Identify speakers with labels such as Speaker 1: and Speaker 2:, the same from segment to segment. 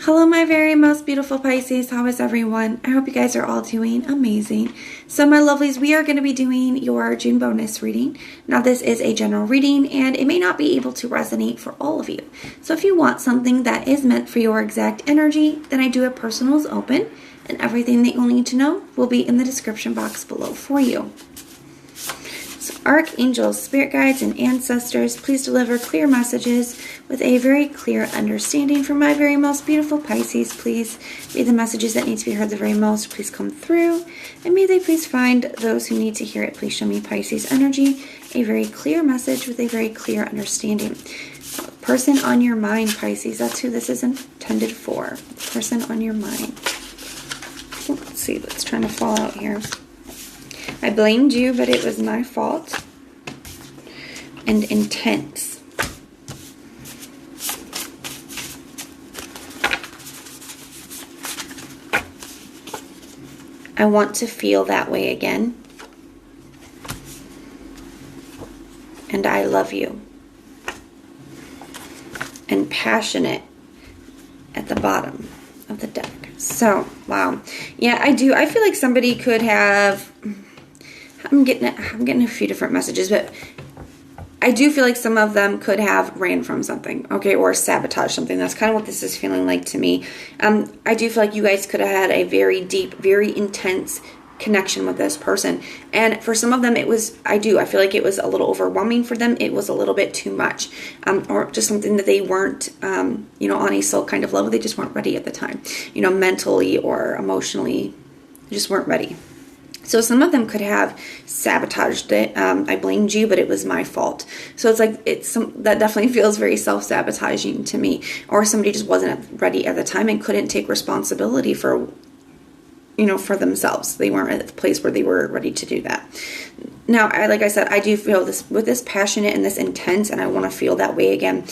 Speaker 1: Hello, my very most beautiful Pisces. How is everyone? I hope you guys are all doing amazing. So my lovelies, we are going to be doing your June bonus reading. Now this is a general reading and it may not be able to resonate for all of you. So if you want something that is meant for your exact energy, then I do have personals open and everything that you'll need to know will be in the description box below for you. So archangels, spirit guides, and ancestors, please deliver clear messages with a very clear understanding for my very most beautiful Pisces. Please be the messages that need to be heard the very most. Please come through, and may they please find those who need to hear it. Please show me Pisces energy, a very clear message with a very clear understanding. Person on your mind, Pisces, that's who this is intended for. Person on your mind. Let's see what's trying to fall out here. I blamed you, but it was my fault. And intense. I want to feel that way again. And I love you. And passionate at the bottom of the deck. So, wow. Yeah, I do. I feel like somebody could have... I'm getting a few different messages, but I do feel like some of them could have ran from something, okay, or sabotaged something. That's kind of what this is feeling like to me. I do feel like you guys could have had a very deep, very intense connection with this person. And for some of them, I feel like it was a little overwhelming for them. It was a little bit too much, or just something that they weren't, on a soul kind of level. They just weren't ready at the time, mentally or emotionally, they just weren't ready. So some of them could have sabotaged it. I blamed you, but it was my fault. So it's like that definitely feels very self-sabotaging to me. Or somebody just wasn't ready at the time and couldn't take responsibility for themselves. They weren't at the place where they were ready to do that. Now, like I said, I do feel this with this passionate and this intense, and I want to feel that way again.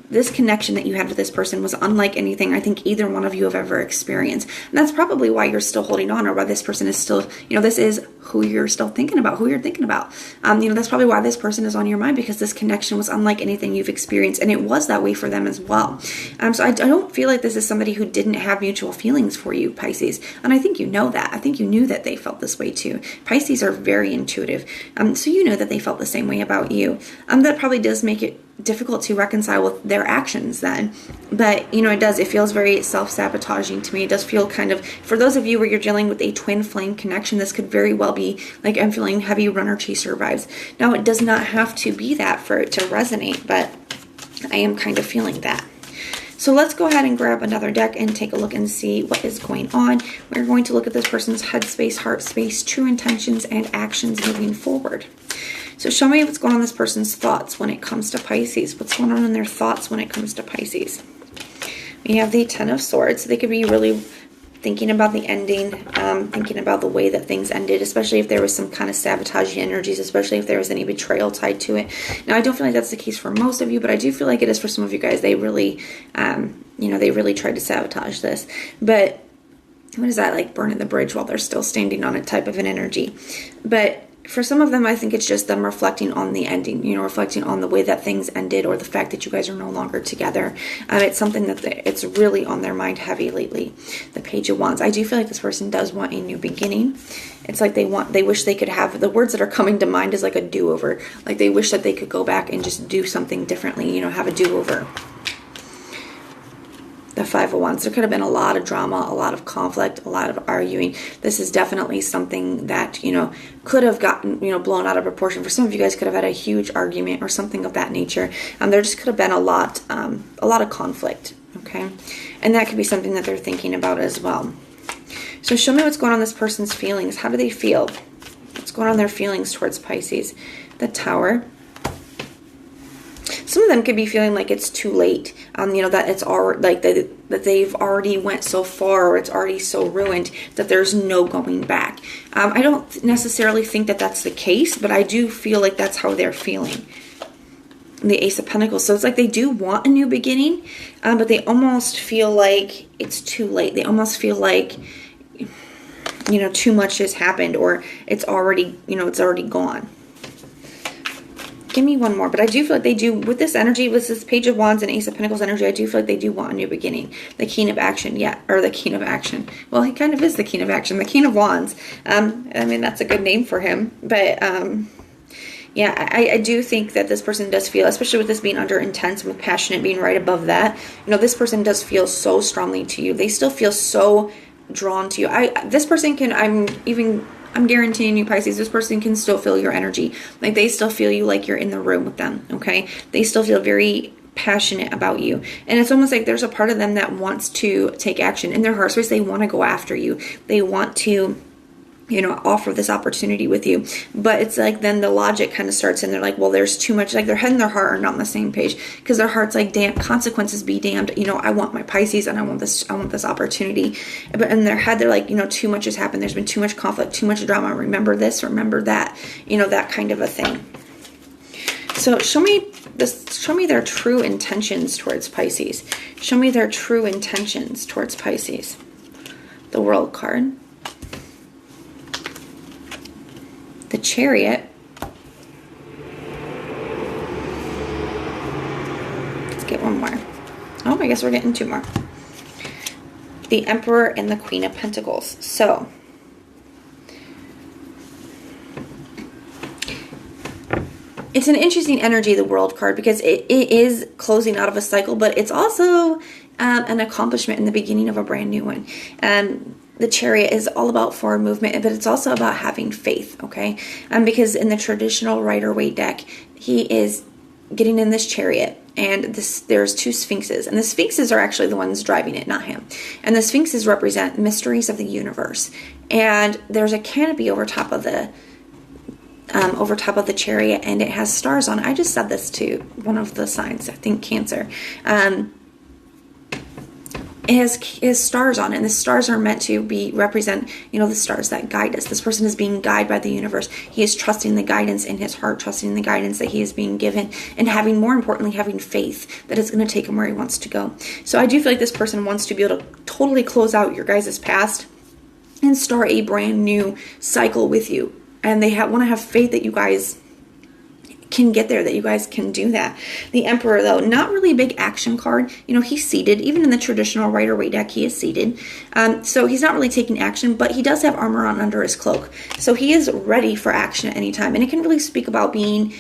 Speaker 1: This connection that you had with this person was unlike anything I think either one of you have ever experienced. And that's probably why you're still holding on, or why this person is still, this is who you're still thinking about, who you're thinking about. That's probably why this person is on your mind, because this connection was unlike anything you've experienced. And it was that way for them as well. So I don't feel like this is somebody who didn't have mutual feelings for you, Pisces. And I think you know that. I think you knew that they felt this way too. Pisces are very intuitive. So you know that they felt the same way about you. That probably does make it difficult to reconcile with their actions then. But, it feels very self-sabotaging to me. It does feel kind of, for those of you where you're dealing with a twin flame connection, this could very well be like I'm feeling heavy runner chaser vibes. Now, it does not have to be that for it to resonate, but I am kind of feeling that. So let's go ahead and grab another deck and take a look and see what is going on. We're going to look at this person's headspace, heart space, true intentions, and actions moving forward. So show me what's going on in this person's thoughts when it comes to Pisces. What's going on in their thoughts when it comes to Pisces? We have the Ten of Swords. So they could be really thinking about the ending, thinking about the way that things ended, especially if there was some kind of sabotaging energies, especially if there was any betrayal tied to it. Now, I don't feel like that's the case for most of you, but I do feel like it is for some of you guys. They really, they really tried to sabotage this. But what is that, like burning the bridge while they're still standing on it type of an energy? But for some of them, I think it's just them reflecting on the ending, reflecting on the way that things ended, or the fact that you guys are no longer together. It's something that it's really on their mind heavy lately. The Page of Wands. I do feel like this person does want a new beginning. It's like they wish they could have, the words that are coming to mind is like a do-over. Like they wish that they could go back and just do something differently, have a do-over. The Five of Wands. There could have been a lot of drama, a lot of conflict, a lot of arguing. This is definitely something that, could have gotten, blown out of proportion. For some of you guys could have had a huge argument or something of that nature. There just could have been a lot of conflict, okay? And that could be something that they're thinking about as well. So show me what's going on in this person's feelings. How do they feel? What's going on in their feelings towards Pisces? The Tower. Some of them could be feeling like it's too late, that it's already like that they've already went so far, or it's already so ruined that there's no going back. I don't necessarily think that that's the case, but I do feel like that's how they're feeling. The Ace of Pentacles. So it's like they do want a new beginning, but they almost feel like it's too late. They almost feel like, too much has happened, or it's already, it's already gone. Give me one more. But I do feel like they do, with this energy, with this Page of Wands and Ace of Pentacles energy, I do feel like they do want a new beginning. The King of Action, or the King of Action. Well, he kind of is the King of Action. The King of Wands. I mean, that's a good name for him. But, yeah, I do think that this person does feel, especially with this being under intense, with passionate being right above that, this person does feel so strongly to you. They still feel so drawn to you. This person can, I'm guaranteeing you, Pisces, this person can still feel your energy. Like, they still feel you like you're in the room with them, okay? They still feel very passionate about you. And it's almost like there's a part of them that wants to take action. In their heart space, they want to go after you. They want to, offer this opportunity with you. But it's like then the logic kind of starts and they're like, well, there's too much, like their head and their heart are not on the same page, because their heart's like, damn, consequences be damned. I want my Pisces and I want this opportunity. But in their head, they're like, too much has happened. There's been too much conflict, too much drama. Remember this, remember that, that kind of a thing. So show me their true intentions towards Pisces. Show me their true intentions towards Pisces. The World card. The Chariot. Let's get one more. Oh, I guess we're getting two more. The Emperor and the Queen of Pentacles. So, it's an interesting energy, the World card, because it is closing out of a cycle, but it's also an accomplishment in the beginning of a brand new one. The Chariot is all about forward movement, but it's also about having faith, okay? Because in the traditional Rider-Waite deck, he is getting in this chariot, and there's two sphinxes, and the sphinxes are actually the ones driving it, not him. And the sphinxes represent mysteries of the universe, and there's a canopy over top of the chariot, and it has stars on it. I just said this to one of the signs, I think Cancer. It has stars on it, and the stars are meant to represent, the stars that guide us. This person is being guided by the universe. He is trusting the guidance in his heart, trusting the guidance that he is being given, and more importantly, having faith that it's going to take him where he wants to go. So I do feel like this person wants to be able to totally close out your guys' past and start a brand new cycle with you. And they want to have faith that you guys can get there, that you guys can do that. The Emperor, though, not really a big action card. He's seated. Even in the traditional Rider-Waite deck, he is seated. So he's not really taking action, but he does have armor on under his cloak. So he is ready for action at any time. And it can really speak about being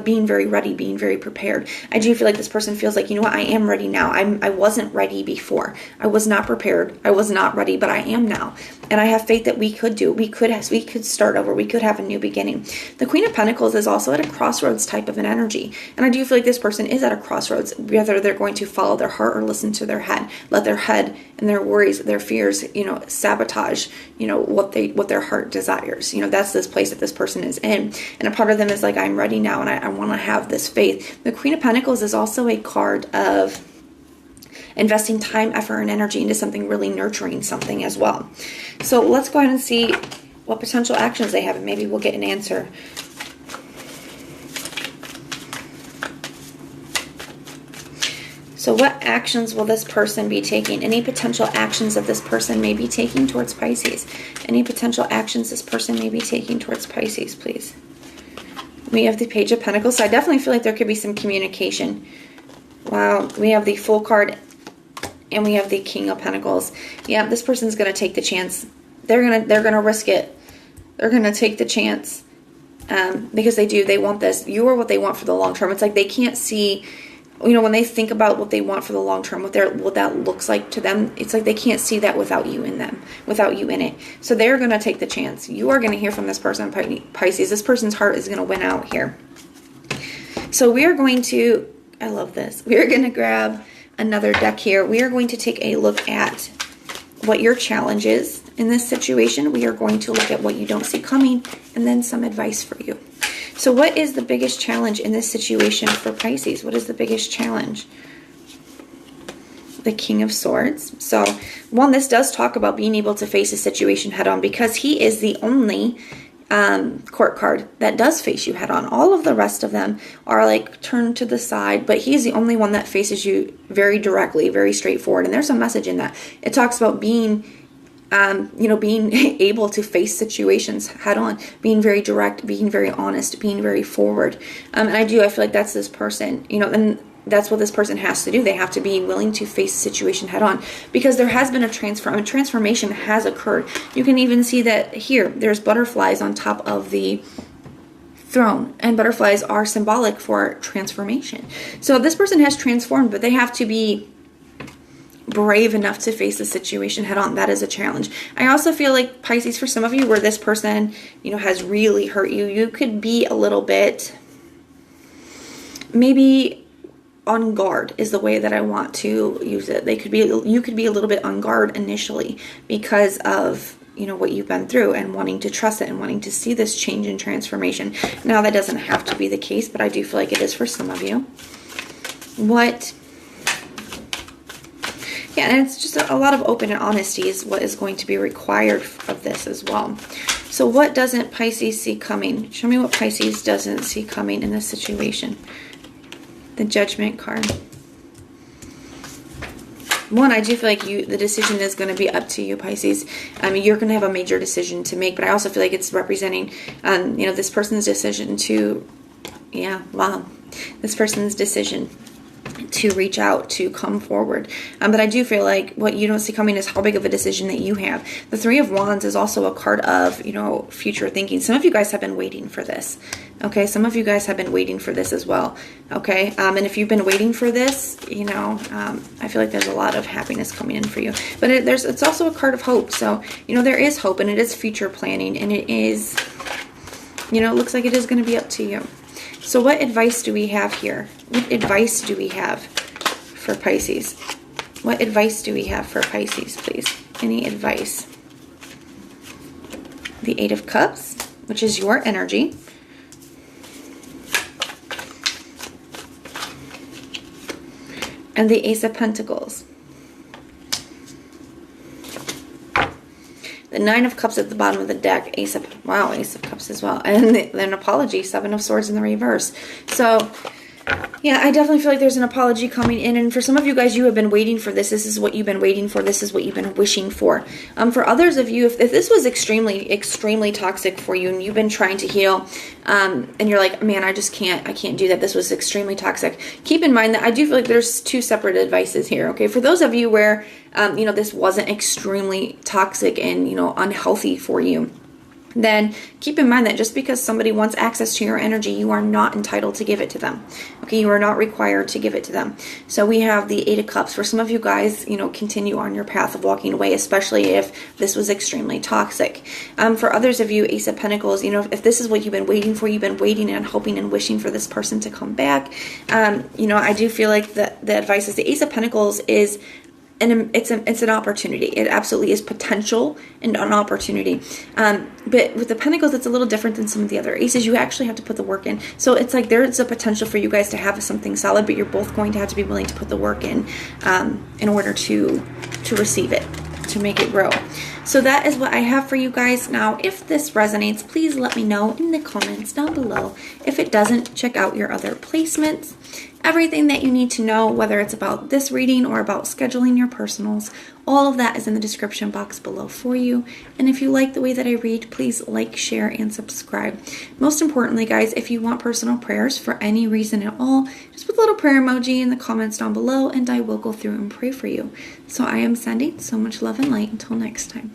Speaker 1: being very ready, being very prepared. I do feel like this person feels like, I am ready now. I wasn't ready before. I was not prepared. I was not ready, but I am now. And I have faith that we could start over. We could have a new beginning. The Queen of Pentacles is also at a crossroads type of an energy. And I do feel like this person is at a crossroads, whether they're going to follow their heart or listen to their head. Let their head and their worries, their fears, sabotage, what their heart desires. That's this place that this person is in. And a part of them is like, I'm ready now, and I want to have this faith. The Queen of Pentacles is also a card of investing time, effort, and energy into something really nurturing something as well. So let's go ahead and see what potential actions they have, and maybe we'll get an answer. So what actions will this person be taking? Any potential actions that this person may be taking towards Pisces? Any potential actions this person may be taking towards Pisces, please? We have the Page of Pentacles, so I definitely feel like there could be some communication. Wow, we have the Fool card, and we have the King of Pentacles. Yeah, this person's going to take the chance. They're gonna risk it. They're going to take the chance because they want this. You are what they want for the long term. It's like they can't see, when they think about what they want for the long term, what that looks like to them, it's like they can't see that without you in them, without you in it. So they're going to take the chance. You are going to hear from this person, Pisces. This person's heart is going to win out here. So we are going to, I love this. We are going to grab another deck here. We are going to take a look at what your challenge is in this situation. We are going to look at what you don't see coming, and then some advice for you. So what is the biggest challenge in this situation for Pisces? What is the biggest challenge? The King of Swords. So, one, this does talk about being able to face a situation head on, because he is the only court card that does face you head on. All of the rest of them are like turned to the side, but he's the only one that faces you very directly, very straightforward. And there's a message in that. It talks about being being able to face situations head on, being very direct, being very honest, being very forward. And I feel like that's this person, and that's what this person has to do. They have to be willing to face the situation head on, because there has been a transformation has occurred. You can even see that here. There's butterflies on top of the throne, and butterflies are symbolic for transformation. So this person has transformed, but they have to be brave enough to face the situation head on. That is a challenge. I also feel like, Pisces, for some of you, where this person, has really hurt you, you could be a little bit, maybe on guard is the way that I want to use it. You could be a little bit on guard initially because of what you've been through, and wanting to trust it and wanting to see this change and transformation. Now, that doesn't have to be the case, but I do feel like it is for some of you. And it's just a lot of open and honesty is what is going to be required of this as well. So what doesn't Pisces see coming? Show me what Pisces doesn't see coming in this situation. The Judgment card. One, I do feel like the decision is going to be up to you, Pisces. You're going to have a major decision to make, but I also feel like it's representing, this person's decision to, this person's decision to reach out, to come forward. But I do feel like what you don't see coming is how big of a decision that you have. The Three of Wands is also a card of, future thinking. Some of you guys have been waiting for this. Okay, some of you guys have been waiting for this as well. Okay, and if you've been waiting for this, I feel like there's a lot of happiness coming in for you. But it's also a card of hope. So, there is hope, and it is future planning, and it is, it looks like it is going to be up to you. So what advice do we have here? What advice do we have for Pisces? What advice do we have for Pisces, please? Any advice? The Eight of Cups, which is your energy. And the Ace of Pentacles. The Nine of Cups at the bottom of the deck. Ace of Cups as well. And an apology. Seven of Swords in the reverse. So, yeah, I definitely feel like there's an apology coming in. And for some of you guys, you have been waiting for this. This is what you've been waiting for. This is what you've been wishing for. For others of you, if this was extremely, extremely toxic for you and you've been trying to heal, and you're like, man, I can't do that. This was extremely toxic. Keep in mind that I do feel like there's two separate advices here. Okay, for those of you where, this wasn't extremely toxic and, unhealthy for you, then keep in mind that just because somebody wants access to your energy, you are not entitled to give it to them. Okay, you are not required to give it to them. So we have the Eight of Cups. For some of you guys, continue on your path of walking away, especially if this was extremely toxic. For others of you, Ace of Pentacles, if this is what you've been waiting for, you've been waiting and hoping and wishing for this person to come back. I do feel like the advice is the Ace of Pentacles is, and it's an opportunity. It absolutely is potential and an opportunity. But with the Pentacles, it's a little different than some of the other aces. You actually have to put the work in. So it's like there's a potential for you guys to have something solid, but you're both going to have to be willing to put the work in order to receive it, to make it grow. So that is what I have for you guys. Now, if this resonates, please let me know in the comments down below. If it doesn't, check out your other placements. Everything that you need to know, whether it's about this reading or about scheduling your personals, all of that is in the description box below for you. And if you like the way that I read, please like, share, and subscribe. Most importantly, guys, if you want personal prayers for any reason at all, just put a little prayer emoji in the comments down below and I will go through and pray for you. So I am sending so much love and light. Until next time.